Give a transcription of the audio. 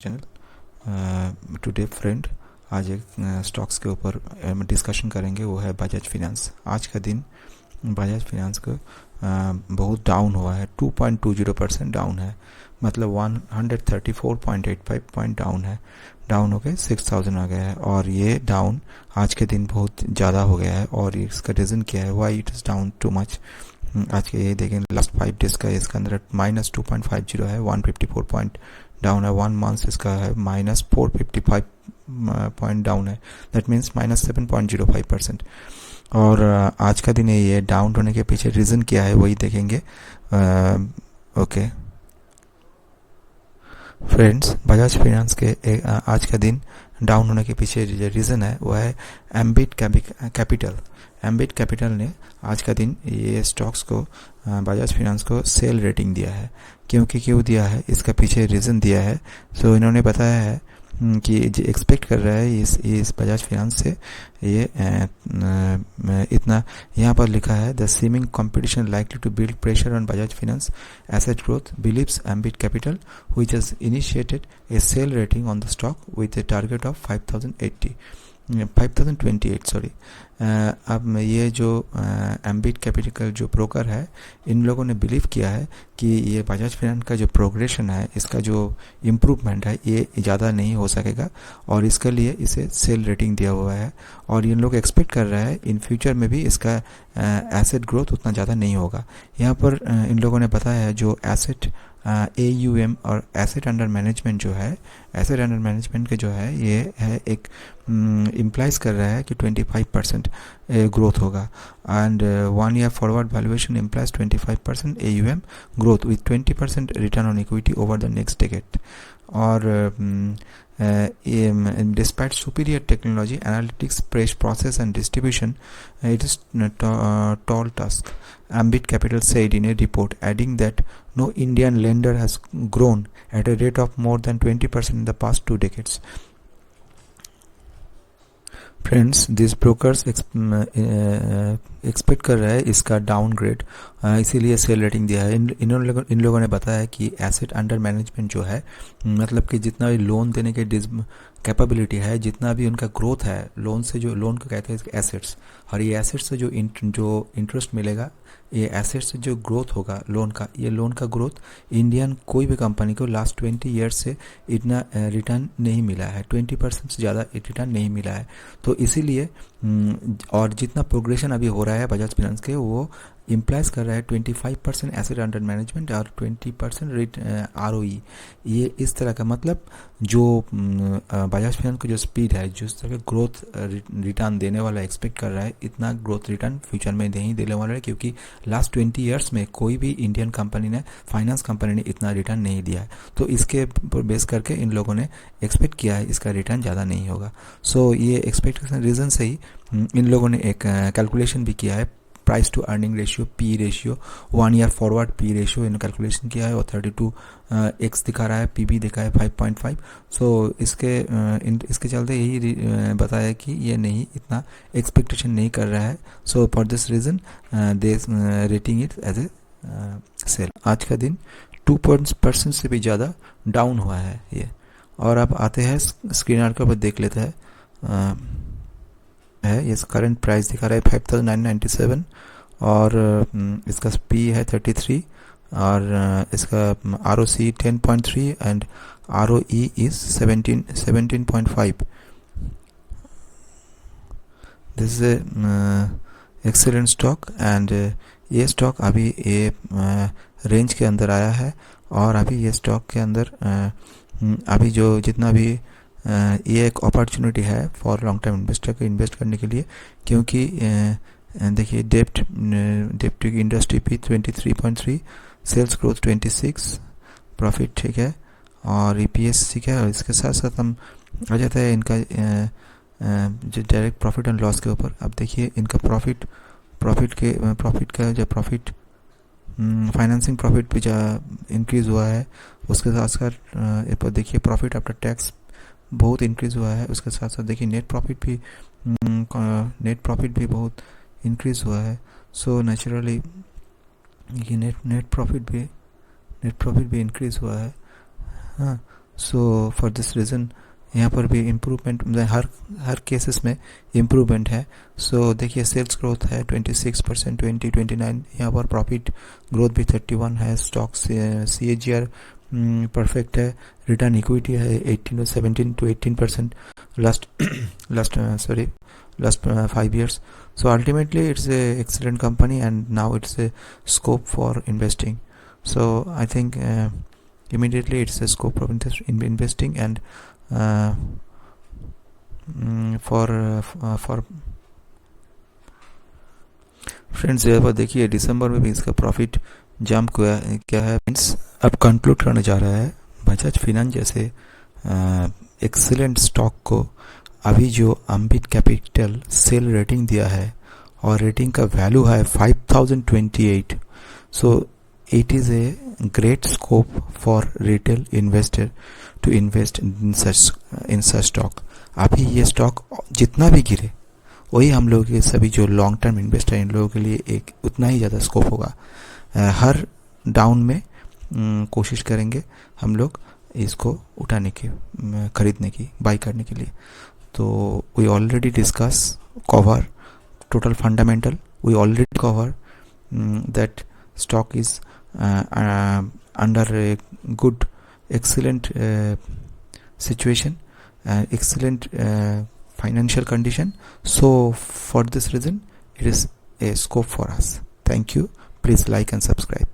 Channel today friend. आज एक stocks के ऊपर डिस्कशन करेंगे, वो है बजाज फाइनेंस। आज का दिन बजाज फाइनेंस को बहुत डाउन हुआ है, 2.20% डाउन है, मतलब 134.85 पॉइंट डाउन है। डाउन हो गए 6000 आ गया है, और ये डाउन आज के दिन बहुत ज़्यादा हो गया है। और इसका रीज़न क्या है, why it is down too much. आज के ये देखें, लास्ट 5 डेज का इसके अंदर -2.50 है, 154 पॉइंट डाउन है। 1 मंथ इसका है -455 पॉइंट डाउन है, दैट मीन्स -7.05%। और आज का दिन ये डाउन होने के पीछे रीज़न क्या है वही देखेंगे। ओके फ्रेंड्स, बजाज फाइनेंस के आज का दिन डाउन होने के पीछे जो रीज़न है वो है एम्बिट कैपिटल। एम्बिट कैपिटल ने आज का दिन ये स्टॉक्स को बजाज फाइनेंस को सेल रेटिंग दिया है। क्यों दिया है, इसका पीछे रीज़न दिया है। सो इन्होंने बताया है कि जो एक्सपेक्ट कर रहा है इस बजाज फाइनेंस से ये इतना, यहाँ पर लिखा है the seeming competition likely to build pressure on Bajaj finance asset growth believes Ambit capital which has initiated a sell rating on the stock with a target of 5028 sorry. अब ये जो एम्बिट कैपिटल जो ब्रोकर है, इन लोगों ने believe किया है कि ये बजाज फाइनेंस का जो प्रोग्रेशन है, इसका जो इम्प्रूवमेंट है, ये ज़्यादा नहीं हो सकेगा, और इसके लिए इसे सेल रेटिंग दिया हुआ है। और ये लोग एक्सपेक्ट कर रहा है इन फ्यूचर में भी इसका एसेट ग्रोथ उतना ज़्यादा नहीं होगा। यहाँ पर इन लोगों ने बताया है जो एसेट AUM और एसेट अंडर मैनेजमेंट जो है, एसेट अंडर मैनेजमेंट के जो है ये है एक इम्प्लाइज कर रहा है कि 25% ग्रोथ होगा। And 1 year forward valuation implies 25% AUM growth with 20% return on equity over the next decade. और despite superior technology, analytics, process and distribution, it is tall task, Ambit Capital said in a report, adding that no Indian lender has grown at a rate of more than 20% in the past 2 decades. Friends, this brokers expect कर रहा है इसका downgrade, इसीलिए sell rating दिया है। इन लोगों ने बताया कि एसेट अंडर मैनेजमेंट जो है, मतलब कि जितना भी लोन देने के कैपेबिलिटी है, जितना भी उनका ग्रोथ है, लोन से जो लोन को कहते हैं एसेट्स, और ये एसेट्स से जो इंटरेस्ट मिलेगा, ये एसेट से जो ग्रोथ होगा लोन का, ये लोन का ग्रोथ इंडियन कोई भी कंपनी को लास्ट 20 ईयर्स से इतना रिटर्न नहीं मिला है, 20% से ज़्यादा रिटर्न नहीं मिला है। तो इसीलिए और जितना प्रोग्रेशन अभी हो रहा है बजाज फाइनेंस के, वो इम्प्लाइज कर रहा है 25% एसेट अंडर मैनेजमेंट और 20% ROE। ये इस तरह का, मतलब जो बजाज फाइनेंस का जो स्पीड है, जिस तरह का ग्रोथ रिटर्न देने वाला एक्सपेक्ट कर रहा है, इतना ग्रोथ रिटर्न फ्यूचर में नहीं देने वाला है, क्योंकि लास्ट 20 ईयर्स में कोई भी इंडियन कंपनी ने, फाइनेंस कंपनी ने इतना रिटर्न नहीं दिया है। तो इसके बेस करके इन लोगों ने एक्सपेक्ट किया है इसका रिटर्न ज़्यादा नहीं होगा। सो ये एक्सपेक्टेशन रीज़न से ही इन लोगों ने एक कैलकुलेशन भी किया है, price to earning ratio, P ratio, 1 year forward P ratio in calculation किया है, और 32x दिखा रहा है, PB दिखा है 5.5। सो इसके चलते यही बताया कि ये नहीं, इतना एक्सपेक्टेशन नहीं कर रहा है। So for this reason they rating it as a sell. आज का दिन 2% से भी ज़्यादा डाउन हुआ है ये। और अब आते हैं स्क्रीन के ऊपर, देख लेते हैं। है इस करंट प्राइस दिखा रहा है 5997, और इसका P है 33, और इसका ROC 10.3 and ROE is 17.5। This is excellent stock, and ये स्टॉक अभी ये रेंज के अंदर आया है, और अभी ये स्टॉक के अंदर अभी जो जितना भी ये एक अपॉर्चुनिटी है फॉर लॉन्ग टर्म इन्वेस्टर को इन्वेस्ट करने के लिए। क्योंकि देखिए, डेप्ट इंडस्ट्री भी 23.3, सेल्स ग्रोथ 26, प्रॉफिट ठीक है, और EPS ठीक है। और इसके साथ साथ हम आ जाता है इनका जो डायरेक्ट प्रॉफिट एंड लॉस के ऊपर। अब देखिए इनका प्रॉफिट का जो प्रॉफिट, फाइनेंसिंग प्रॉफिट भी इंक्रीज़ हुआ है। उसके साथ साथ देखिए प्रॉफिट आफ्टर टैक्स बहुत इंक्रीज़ हुआ है। उसके साथ साथ देखिए नेट प्रॉफिट भी बहुत इंक्रीज़ हुआ है। सो नेचुरली ये नेट प्रॉफिट भी इंक्रीज़ हुआ है। हाँ, सो फॉर दिस रीज़न यहाँ पर भी इम्प्रूवमेंट, मतलब हर केसेस में इम्प्रूवमेंट है. सो देखिए सेल्स ग्रोथ है 26%, 29. यहाँ पर प्रॉफिट ग्रोथ भी 31 है. स्टॉक CAGR परफेक्ट है. रिटर्न इक्विटी है 17 to 18% last last 5 years. So ultimately it's a excellent company, and now it's a scope for investing. So I think immediately it's a scope of investing, and for friends यहाँ पर देखिए दिसंबर में भी इसका profit jump क्या है. Friends अब conclude करने जा रहा है. बजाज फिनांस जैसे एक्सीलेंट स्टॉक को अभी जो अम्बिट कैपिटल सेल रेटिंग दिया है, और रेटिंग का वैल्यू है 5028. So it is a great scope for retail investor to invest in such stock. अभी ये स्टॉक जितना भी गिरे, वही हम लोग के सभी जो लॉन्ग टर्म इन्वेस्टर इन लोगों के लिए एक उतना ही ज़्यादा स्कोप होगा. हर डाउन में कोशिश करेंगे हम लोग इसको उठाने की, खरीदने की, बाई करने के लिए. तो we already discuss cover total fundamental. We already cover that stock is under a good, excellent situation, excellent financial condition. So for this reason, it is a scope for us. Thank you. Please like and subscribe.